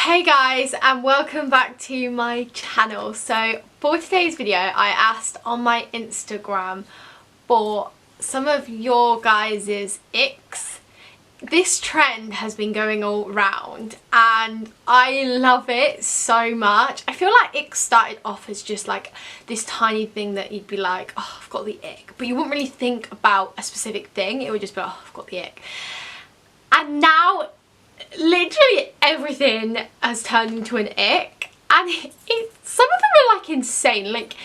Hey guys, and welcome back to my channel. So for today's video I asked on my Instagram for some of your guys' icks. This trend has been going all around and I love it so much. I feel like ick started off as just like this tiny thing that you'd be like, oh, I've got the ick, but you wouldn't really think about a specific thing. It would just be, oh, I've got the ick. And now literally everything has turned into an ick, and some of them are like insane, like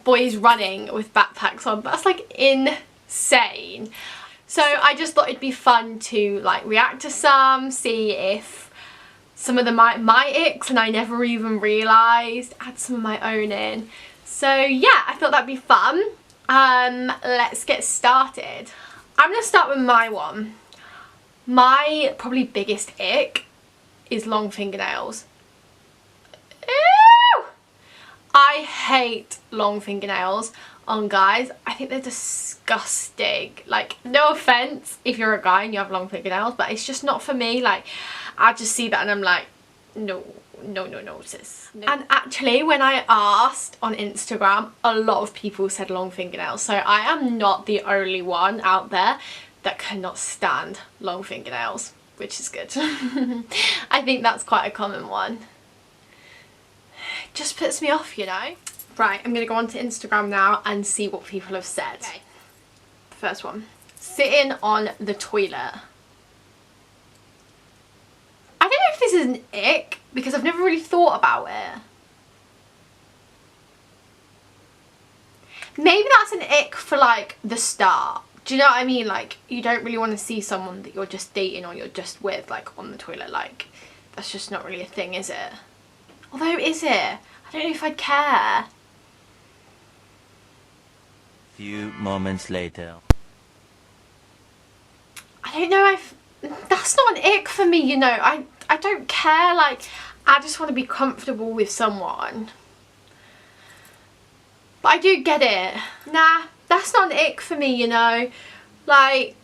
boys running with backpacks on. That's like insane. So I just thought it'd be fun to like react to some, see if some of them are my icks and I never even realised, add some of my own in. So yeah, I thought that'd be fun. Let's get started. I'm gonna start with my one. My probably biggest ick is long fingernails. Ew! I hate long fingernails on guys. I think they're disgusting. Like, no offense if you're a guy and you have long fingernails, but it's just not for me. Like, I just see that and I'm like, no sis. No. And actually when I asked on Instagram, a lot of people said long fingernails, so I am not the only one out there that cannot stand long fingernails, which is good. I think that's quite a common one. Just puts me off, you know. Right, I'm gonna go onto Instagram now and see what people have said. Okay. First one, sitting on the toilet. I don't know if this is an ick because I've never really thought about it. Maybe that's an ick for like the start. Do you know what I mean? Like, you don't really want to see someone that you're just dating or you're just with like on the toilet. Like, that's just not really a thing, is it? Although, is it? I don't know if I'd care. Few moments later. I don't know if that's not an ick for me, you know. I don't care. Like, I just want to be comfortable with someone. But I do get it. Nah, that's not an ick for me, you know. Like,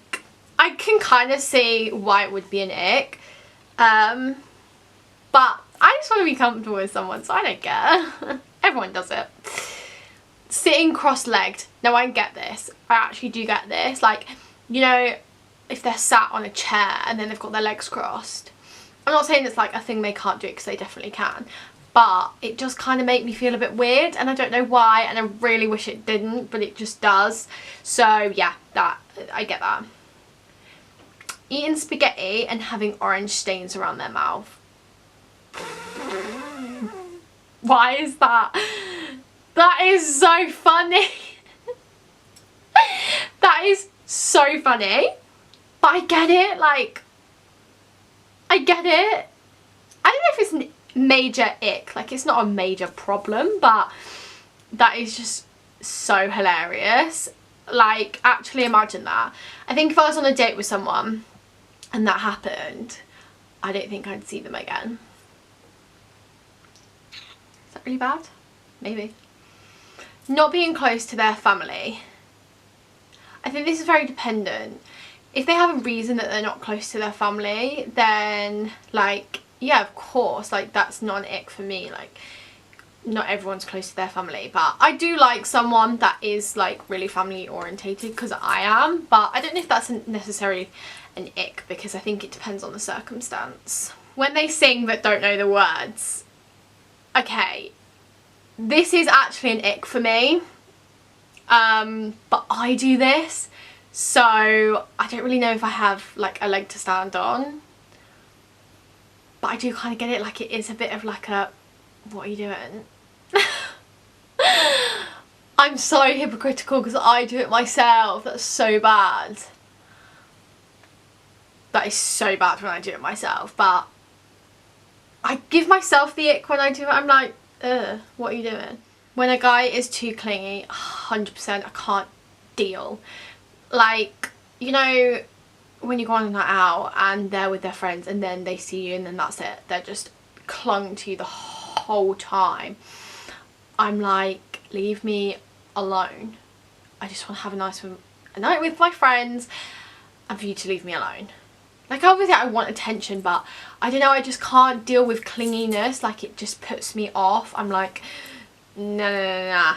I can kind of see why it would be an ick. But I just want to be comfortable with someone, so I don't care. Everyone does it. Sitting cross-legged. Now I get this. I actually do get this. Like, you know, if they're sat on a chair and then they've got their legs crossed. I'm not saying it's like a thing they can't do, because they definitely can. But it just kind of make me feel a bit weird, and I don't know why, and I really wish it didn't, but it just does. So yeah, I get that. Eating spaghetti and having orange stains around their mouth. Why is that? That is so funny. That is so funny. But I get it, like, I get it. I don't know if it's an major ick, like it's not a major problem, but that is just so hilarious. Like, actually imagine that. I think if I was on a date with someone and that happened, I don't think I'd see them again. Is that really bad? Maybe. Not being close to their family. I think this is very dependent. If they have a reason that they're not close to their family, then like, yeah, of course, like that's not an ick for me. Like, not everyone's close to their family, but I do like someone that is like really family orientated, because I am, but I don't know if that's necessarily an ick, because I think it depends on the circumstance. When they sing but don't know the words. Okay, this is actually an ick for me, but I do this, so I don't really know if I have like a leg to stand on. But I do kind of get it, like it is a bit of like a, what are you doing? I'm so hypocritical because I do it myself. That's so bad. That is so bad when I do it myself, but I give myself the ick when I do it. I'm like, ugh, what are you doing? When a guy is too clingy, 100% I can't deal. Like, you know, when you go on a night out and they're with their friends and then they see you and then that's it, they're just clung to you the whole time. I'm like, leave me alone. I just want to have a night with my friends and for you to leave me alone. Like obviously I want attention, but I don't know, I just can't deal with clinginess. Like it just puts me off. I'm like, no,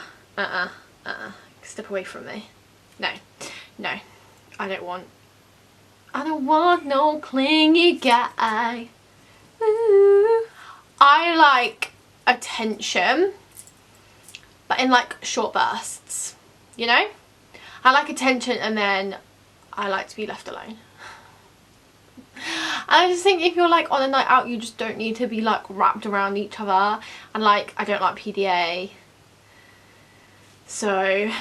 step away from me. No, I don't want no clingy guy. Ooh. I like attention, but in like short bursts, you know? I like attention and then I like to be left alone. And I just think if you're like on a night out, you just don't need to be like wrapped around each other. And like, I don't like PDA. So, yeah.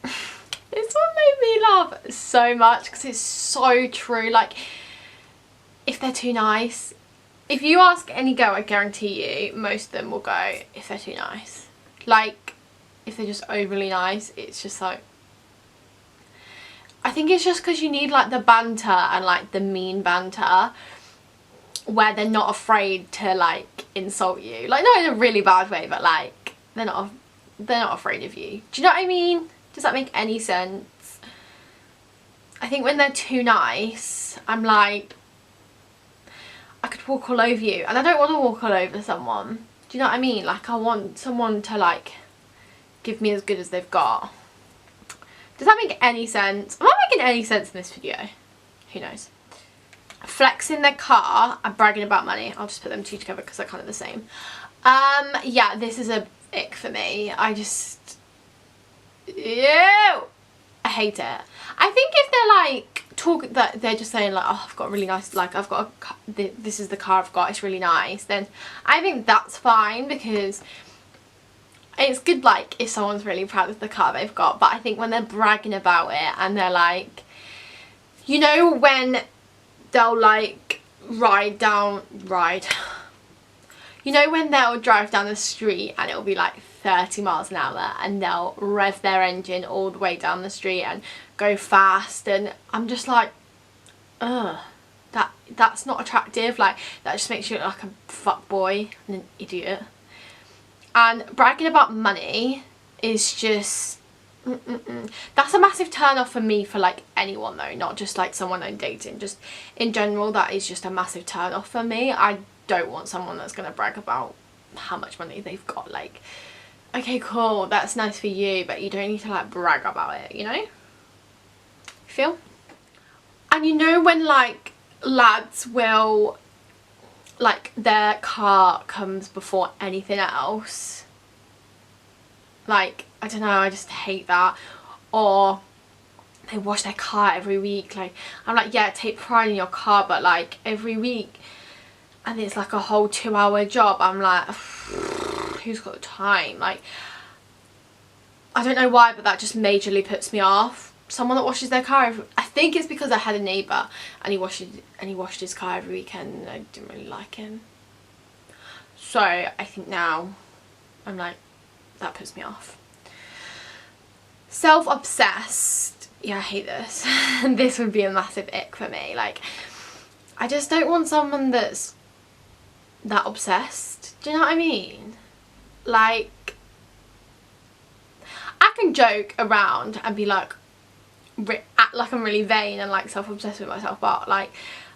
This one made me laugh so much because it's so true. Like, if they're too nice, if you ask any girl, I guarantee you, most of them will go, if they're too nice. Like, if they're just overly nice, it's just like, I think it's just because you need like the banter and like the mean banter where they're not afraid to like insult you. Like not in a really bad way, but like they're not afraid of you. Do you know what I mean? Does that make any sense? I think when they're too nice, I'm like, I could walk all over you, and I don't want to walk all over someone. Do you know what I mean? Like I want someone to like give me as good as they've got. Does that make any sense? Am I making any sense in this video? Who knows? Flexing their car and bragging about money. I'll just put them two together because they're kind of the same. Yeah, this is a ick for me. I just... Ew! I hate it. I think if they're like, that they're just saying like, oh, I've got a really nice, like I've got this is the car I've got, it's really nice, then I think that's fine because it's good like if someone's really proud of the car they've got. But I think when they're bragging about it and they're like, you know, when they'll like you know when they'll drive down the street and it'll be like 30 miles an hour and they'll rev their engine all the way down the street and go fast, and I'm just like, ugh, that's not attractive. Like that just makes you look like a fuckboy and an idiot. And bragging about money is just that's a massive turn off for me, for like anyone though, not just like someone I'm dating, just in general. That is just a massive turn off for me. I don't want someone that's gonna brag about how much money they've got. Like, okay, cool, that's nice for you, but you don't need to like brag about it, you know? Feel? And you know when like lads will, like their car comes before anything else, like I don't know, I just hate that. Or they wash their car every week. Like I'm like, yeah, take pride in your car, but like every week, and it's like a whole 2-hour job. I'm like, who's got the time? Like I don't know why, but that just majorly puts me off. Someone that washes their car I think it's because I had a neighbour and he washed his car every weekend and I didn't really like him. So I think now I'm like, that puts me off. Self-obsessed. Yeah, I hate this. This would be a massive ick for me. Like, I just don't want someone that's that obsessed. Do you know what I mean? Like, I can joke around and be like, act like I'm really vain and like self-obsessed with myself, but like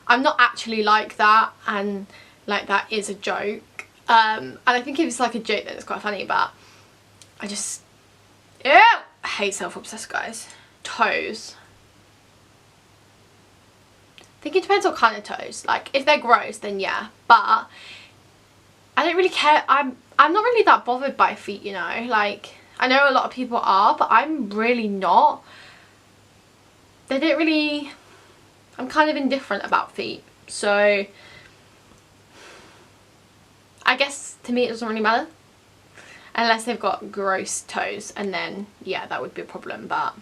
I'm not actually like that, and like that is a joke. And I think if it's like a joke then it's quite funny, but I just, ew, I hate self-obsessed guys. Toes. I think it depends what kind of toes. Like if they're gross then yeah, but I don't really care. I'm not really that bothered by feet, you know. Like I know a lot of people are, but I'm really not. They don't really, I'm kind of indifferent about feet, so I guess to me it doesn't really matter unless they've got gross toes, and then yeah, that would be a problem. But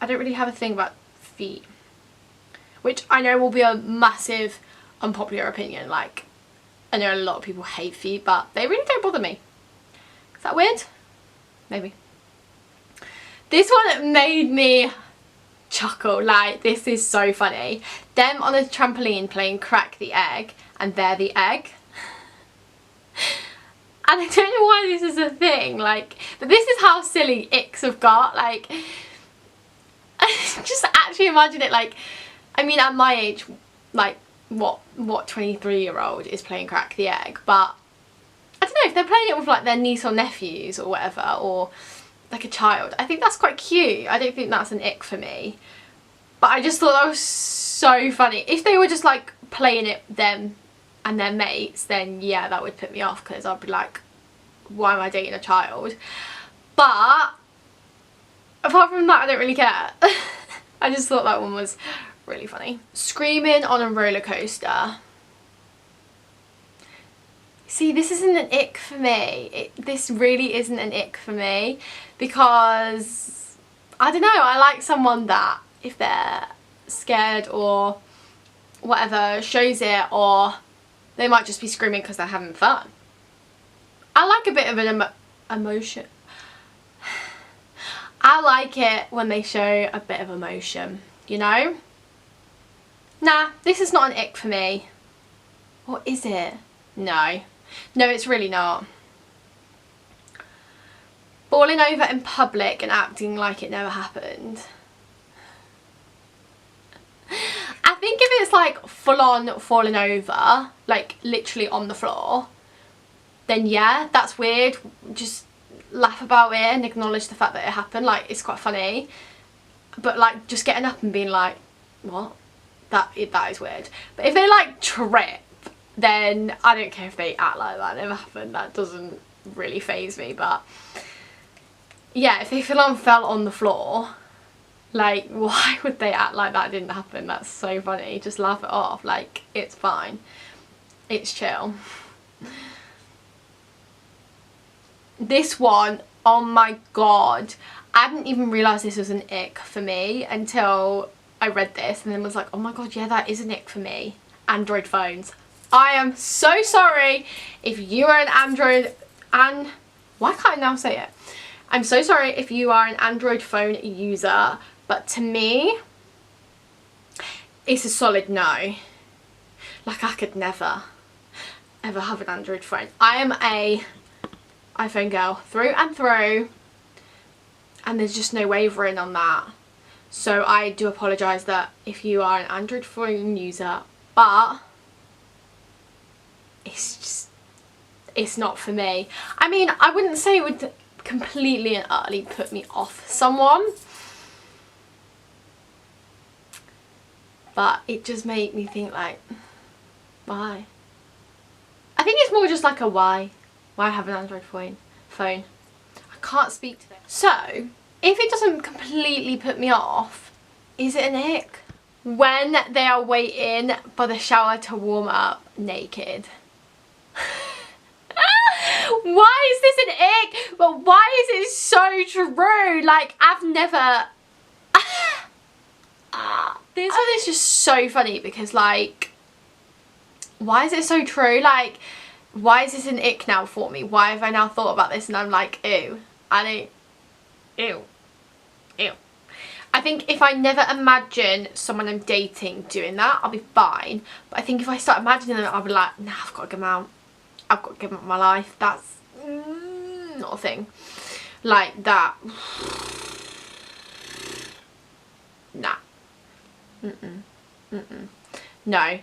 I don't really have a thing about feet, which I know will be a massive unpopular opinion. Like I know a lot of people hate feet, but they really don't bother me. Is that weird? Maybe. This one made me chuckle. Like this is so funny. Them on a trampoline playing crack the egg and they're the egg. And I don't know why this is a thing, like, but this is how silly icks have got, like, just actually imagine it, like, I mean, at my age, like, what 23-year-old is playing Crack the Egg, but I don't know, if they're playing it with, like, their niece or nephews or whatever, or, like, a child, I think that's quite cute. I don't think that's an ick for me, but I just thought that was so funny. If they were just, like, playing it, them and their mates, then yeah, that would put me off, because I'd be like, why am I dating a child? But apart from that, I don't really care. I just thought that one was really funny. Screaming on a roller coaster. See, this isn't an ick for me. This really isn't an ick for me, because I don't know, I like someone that if they're scared or whatever shows it, or they might just be screaming because they're having fun. I like a bit of an emotion. I like it when they show a bit of emotion, you know? Nah, this is not an ick for me. Or is it? No. No, it's really not. Falling over in public and acting like it never happened. I think if it's like full on falling over, like literally on the floor, then yeah, that's weird. Just laugh about it and acknowledge the fact that it happened, like it's quite funny. But like just getting up and being like, what? That is weird. But if they like trip, then I don't care if they act like that never happened. That doesn't really faze me. But yeah, if they fell on the floor, like, why would they act like that didn't happen? That's so funny. Just laugh it off. Like, it's fine. It's chill. This one, oh my god. I didn't even realise this was an ick for me until I read this and then was like, oh my god, yeah, that is an ick for me. Android phones. I am so sorry if you are an Android, and why can't I now say it? I'm so sorry if you are an Android phone user, but to me, it's a solid no. Like, I could never, ever have an Android phone. I am a iPhone girl through and through, and there's just no wavering on that. So I do apologise that if you are an Android phone user, but it's just, it's not for me. I mean, I wouldn't say it would completely and utterly put me off someone, but it just made me think, like, why? I think it's more just like a why have an Android phone. I can't speak to them. So if it doesn't completely put me off, is it an ick? When they are waiting for the shower to warm up naked. Why is this an ick? But why is it so true? Like, I've never... This one is just so funny because, like, why is it so true? Like, why is this an ick now for me? Why have I now thought about this and I'm like, ew. Ew. I think if I never imagine someone I'm dating doing that, I'll be fine. But I think if I start imagining them, I'll be like, nah, I've got to give them out. I've got to give them out my life. That's not a thing. Like that. Nah. No.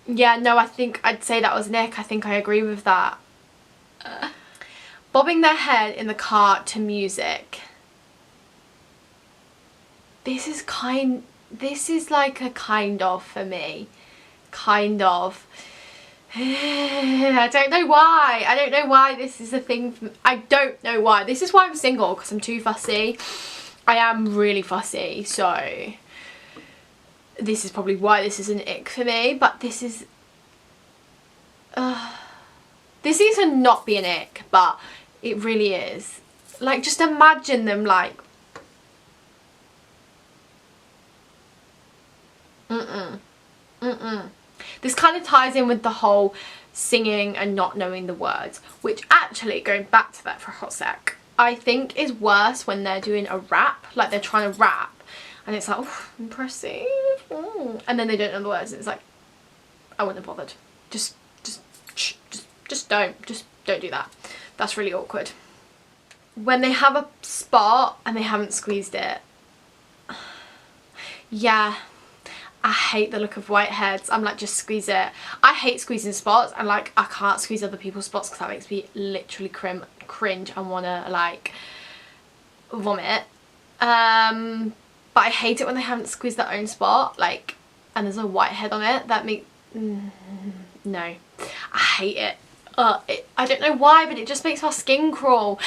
Yeah, no, I think I'd say that was an ick. I think I agree with that. Bobbing their head in the car to music. This is like a kind of for me. Kind of. I don't know why. I don't know why this is a thing for me. I don't know why. This is why I'm single, because I'm too fussy. I am really fussy, so this is probably why this is an ick for me, but this is this needs to not be an ick, but it really is. Like, just imagine them like This kind of ties in with the whole singing and not knowing the words, which actually, going back to that for a hot sec, I think is worse when they're doing a rap, like they're trying to rap and it's like, oh, impressive, and then they don't know the words and it's like, I wouldn't have bothered. Just don't do that. That's really awkward. When they have a spot and they haven't squeezed it, yeah, I hate the look of whiteheads. I'm like, just squeeze it. I hate squeezing spots, and like I can't squeeze other people's spots because that makes me literally cringe and wanna like vomit. But I hate it when they haven't squeezed their own spot, like, and there's a whitehead on it. That makes no, I hate it. I don't know why, but it just makes my skin crawl.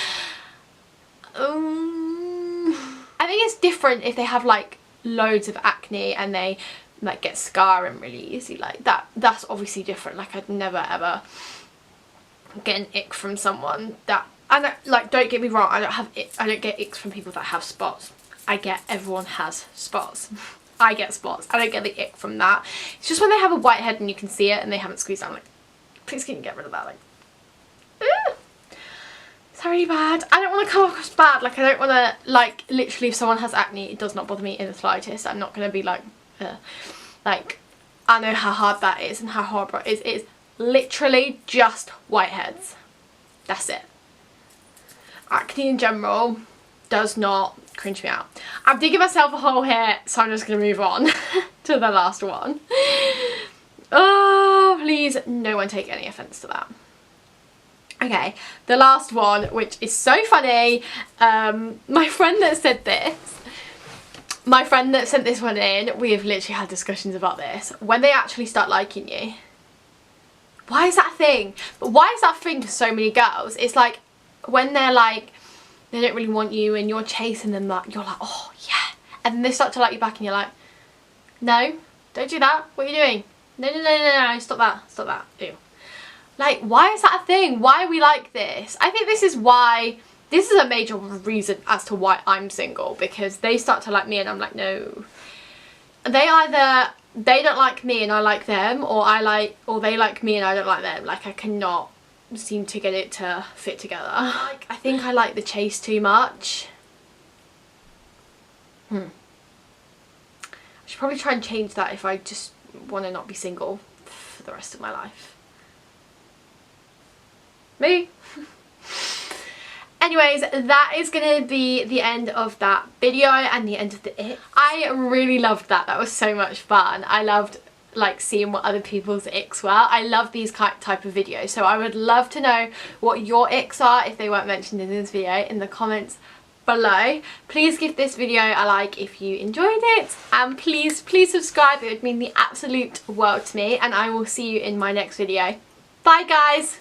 I think it's different if they have like loads of acne and they like get scarring really easy, like that's obviously different. Like I'd never ever get an ick from someone that, and like, don't get me wrong, I don't get icks from people that have spots. Everyone has spots. I get spots. I don't get the ick from that. It's just when they have a whitehead and you can see it and they haven't squeezed out, I'm like, please can you get rid of that? Like, it's really bad. I don't want to come across bad. Like, I don't want to, like, literally if someone has acne, it does not bother me in the slightest. I'm not going to be like, like, I know how hard that is and how horrible it is. It's literally just whiteheads. That's it. Acne in general does not cringe me out. I'm digging myself a hole here, so I'm just going to move on to the last one. Oh, please, no one take any offence to that. Okay, the last one, which is so funny. My friend that said this, my friend that sent this one in, we have literally had discussions about this. When they actually start liking you, why is that a thing? But why is that a thing for so many girls? It's like when they're like, they don't really want you and you're chasing them, like, you're like, oh yeah, and then they start to like you back and you're like, no, don't do that, what are you doing? No, stop that, ew. Like, why is that a thing? Why are we like this? I think this is a major reason as to why I'm single, because they start to like me and I'm like, no. They don't like me and I like them, or they like me and I don't like them. Like, I cannot seem to get it to fit together. Like, I think I like the chase too much. I should probably try and change that if I just want to not be single for the rest of my life. Maybe. Anyways, that is going to be the end of that video and the end of the ick. I really loved that. That was so much fun. I loved like seeing what other people's icks were. I love these type of videos, so I would love to know what your icks are if they weren't mentioned in this video in the comments below. Please give this video a like if you enjoyed it, and please subscribe. It would mean the absolute world to me, and I will see you in my next video. Bye guys.